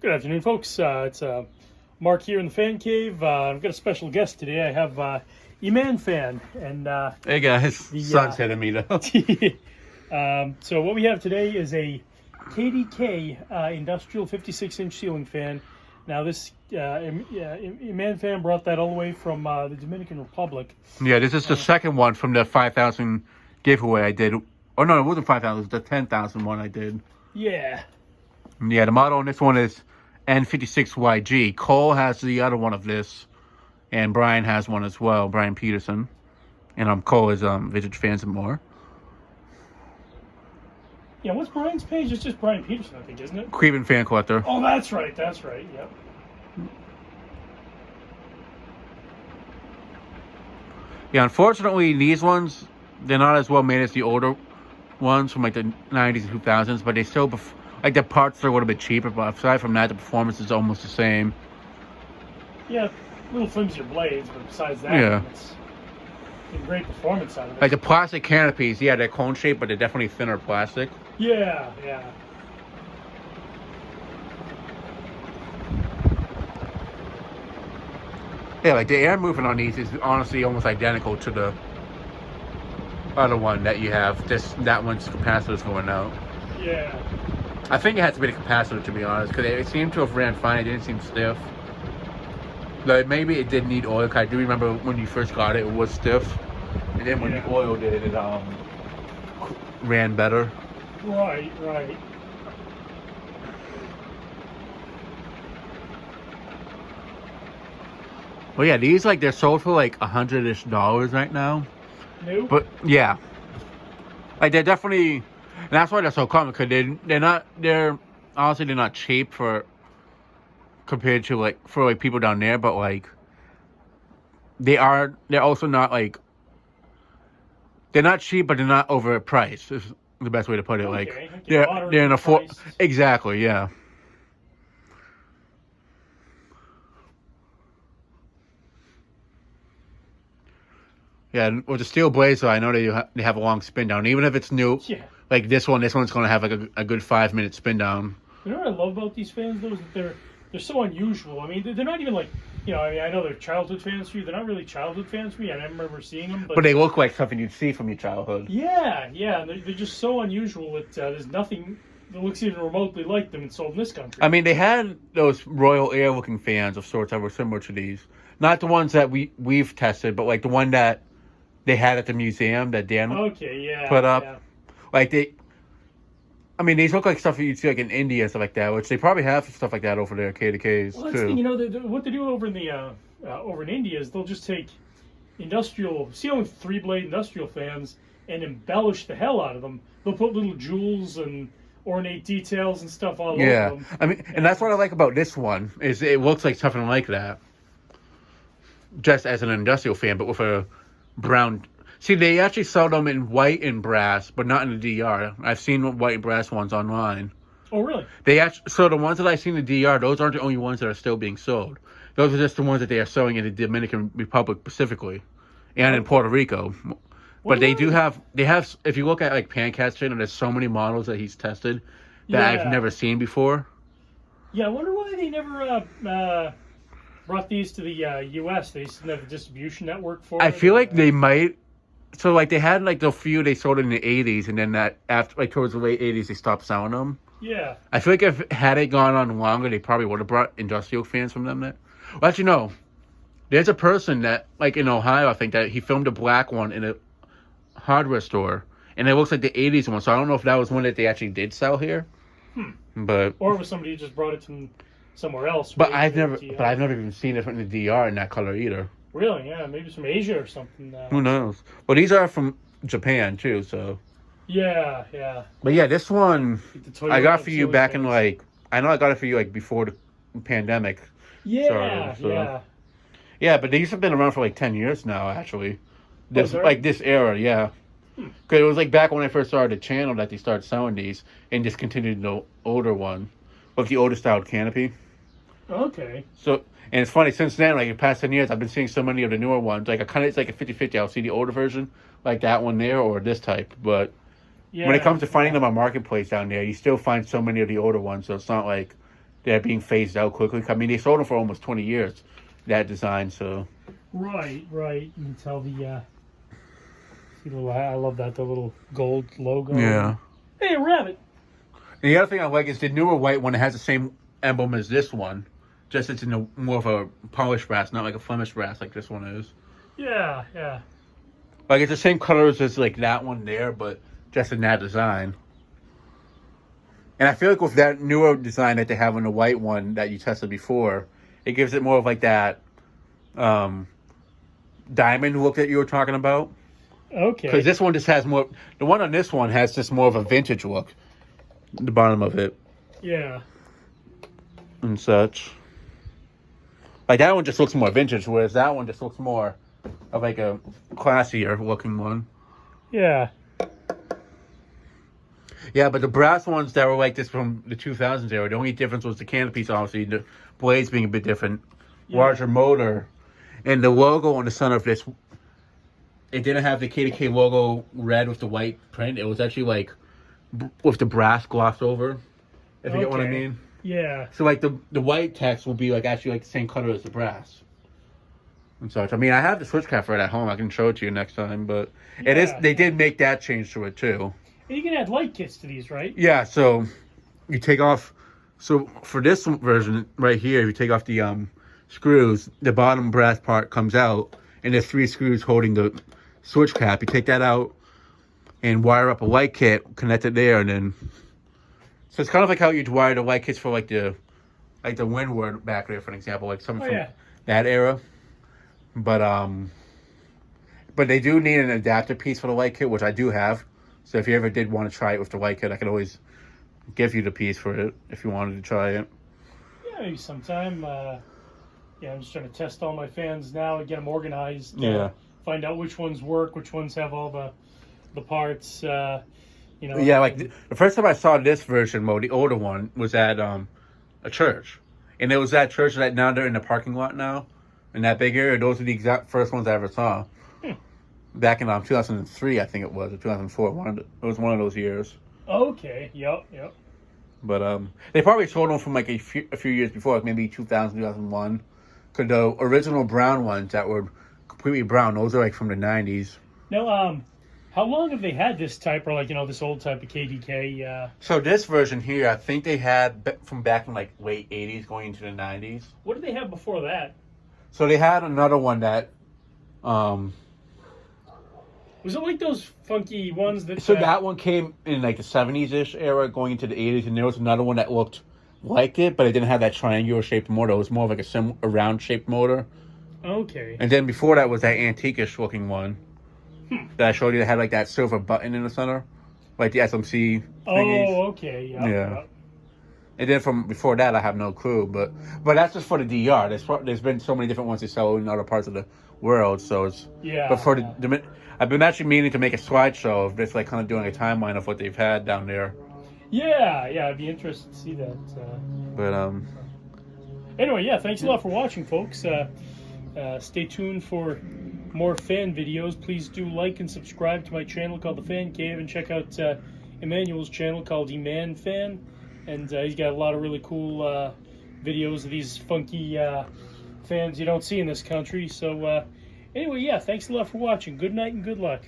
Good afternoon, folks. It's Mark here in the Fan Cave. I've got a special guest today. I have E-Man Fan. And hey guys, sun's hitting me though. So what we have today is a KDK industrial 56-inch ceiling fan. Now this E-Man Fan brought that all the way from the Dominican Republic. Yeah, this is the second one from the 5,000 giveaway I did. Oh no, it wasn't 5,000. It was the 10,000 one I did. Yeah. Yeah, the model on this one is N56YG. Cole has the other one of this, and Brian has one as well, Brian Peterson. And Cole is Vintage Fans and More. Yeah, what's Brian's page? It's just Brian Peterson, I think, isn't it? Creepin' Fan Collector. Oh, that's right. That's right. Yep. Yeah, unfortunately, these ones, they're not as well made as the older ones from like the 90s and 2000s, but they still, like the parts are a little bit cheaper, but aside from that, the performance is almost the same. Yeah, little flimsier blades, but besides that, yeah, it's great performance out of it. Like the plastic canopies, yeah, they're cone shaped, but they're definitely thinner plastic. Yeah, yeah. Yeah, like the air movement on these is honestly almost identical to the other one that you have. That one's capacitor's going out. Yeah. I think it has to be the capacitor, to be honest, because it seemed to have ran fine. It didn't seem stiff. But maybe it did need oil. Cause I do remember when you first got it, it was stiff, and then when you oiled it, it ran better. Right, right. Well, yeah, these they're sold for like $100-ish right now. New? But yeah, like they're definitely, and that's why they're so common, because they're honestly they're not cheap compared to for people down there, but they're also not they're not cheap, but they're not overpriced. Is the best way to put it. Okay. They're in a exactly, yeah. Yeah, with the steel blades, though, I know they have a long spin down. Even if it's new, like this one's going to have a good 5-minute spin down. You know what I love about these fans, though, is that they're so unusual. I mean, they're not even I know they're childhood fans for you. They're not really childhood fans for me. I remember seeing them. But they look like something you'd see from your childhood. Yeah, yeah. They're just so unusual that there's nothing that looks even remotely like them and sold in this country. I mean, they had those Royal Air looking fans of sorts that were similar to these. Not the ones that we've tested, but the one that they had at the museum that Dan put up. Yeah. These look like stuff you'd see in India and stuff like that, which they probably have stuff like that over there, KDKs, well, that's too. The thing, what they do over in over in India is they'll just take industrial, 3-blade industrial fans and embellish the hell out of them. They'll put little jewels and ornate details and stuff all over them. And that's what I like about this one, is it looks like something like that. Just as an industrial fan, but with a brown. See, they actually sell them in white and brass, but not in the DR. I've seen white and brass ones online. Oh, really? So the ones that I've seen in the DR, those aren't the only ones that are still being sold. Those are just the ones that they are selling in the Dominican Republic specifically, and in Puerto Rico. But they have. If you look at Pancat's channel, there's so many models that he's tested that I've never seen before. Yeah, I wonder why they never brought these to the U.S. They used to have a distribution network for it. I feel like they might. So they had the few they sold in the 80s, and then that after towards the late 80s they stopped selling them. Yeah. I feel like if had it gone on longer, they probably would have brought industrial fans from them. Well, actually, no. There's a person that in Ohio, I think, that he filmed a black one in a hardware store, and it looks like the 80s one. So I don't know if that was one that they actually did sell here. But or it was somebody who just brought it from somewhere else. But I've never even seen it from the DR in that color either. Really? Yeah, maybe it's from Asia or something. Who knows? Well, these are from Japan too, so. Yeah, yeah. But yeah, this one I got for you back in I know I got it for you before the pandemic. Yeah, started, so. Yeah. Yeah, but these have been around for 10 years now, actually. This this era, yeah. Because it was back when I first started the channel that they started selling these and discontinued the older one with the older styled canopy. Okay. So, and it's funny, since then, in the past 10 years, I've been seeing so many of the newer ones. It's like a 50-50. I'll see the older version, like that one there, or this type. But when it comes to finding them on Marketplace down there, you still find so many of the older ones, so it's not they're being phased out quickly. I mean, they sold them for almost 20 years, that design. So right. You can tell the see the little. I love that, the little gold logo. yeah. Hey, a rabbit. And the other thing I like is the newer white one has the same emblem as this one, just it's in more of a polished brass, not like a Flemish brass like this one is. Yeah. Like it's the same colors as like that one there, but just in that design. And I feel like with that newer design that they have on the white one that you tested before, it gives it more of like that diamond look that you were talking about. Okay. Because this one just has more. The one on this one has just more of a vintage look. The bottom of it. Yeah. And such. Like that one just looks more vintage, whereas that one just looks more of like a classier looking one. Yeah. Yeah, but the brass ones that were like this from the 2000s era, the only difference was the canopies, obviously, the blades being a bit different, larger motor, and the logo on the center of this. It didn't have the KDK logo red with the white print. It was actually like with the brass glossed over. If you get what I mean. Yeah. So like the white text will be like actually like the same color as the brass. And such. I mean, I have the switch cap for it at home. I can show it to you next time, but it is. They did make that change to it too. And you can add light kits to these, right? Yeah. So you take off. So for this version right here, if you take off the screws, the bottom brass part comes out, and there's 3 screws holding the switch cap. You take that out and wire up a light kit, connect it there, and then. So it's kind of like how you'd wire the light kits for like the Windward back there, for an example, like something from that era. But they do need an adapter piece for the light kit, which I do have. So if you ever did want to try it with the light kit, I could always give you the piece for it if you wanted to try it. Yeah, maybe sometime. I'm just trying to test all my fans now and get them organized. Find out which ones work, which ones have all the parts. Yeah, like the first time I saw this version mode, the older one, was at a church. And it was that church that now they're in the parking lot now. In that big area. Those are the exact first ones I ever saw. Back in 2003, I think it was, or 2004. It was one of those years. Okay, yep. But they probably sold them from like a few years before, like maybe 2000, 2001. Because the original brown ones that were completely brown, those are like from the 90s. Now, how long have they had this type, or like, this old type of KDK? So this version here, I think they had from back in like late 80s going into the 90s. What did they have before that? So they had another one that... was it like those funky ones that... So that one came in like the 70s-ish era going into the 80s, and there was another one that looked like it, but it didn't have that triangular-shaped motor. It was more of like a round-shaped motor. Okay. And then before that was that antique-ish looking one that I showed you that had like that silver button in the center, like the SMC thingies. Oh, okay. Yeah. And then from before that, I have no clue. But that's just for the DR. There's been so many different ones they sell in other parts of the world. So it's But for the I've been actually meaning to make a slideshow of this, like kind of doing a timeline of what they've had down there. Yeah. I'd be interested to see that. But Anyway, thanks a lot for watching, folks. Stay tuned for more fan videos. Please do like and subscribe to my channel called The Fan Cave, and check out Emmanuel's channel called Eman Fan. And he's got a lot of really cool videos of these funky fans you don't see in this country. So anyway, thanks a lot for watching. Good night and good luck.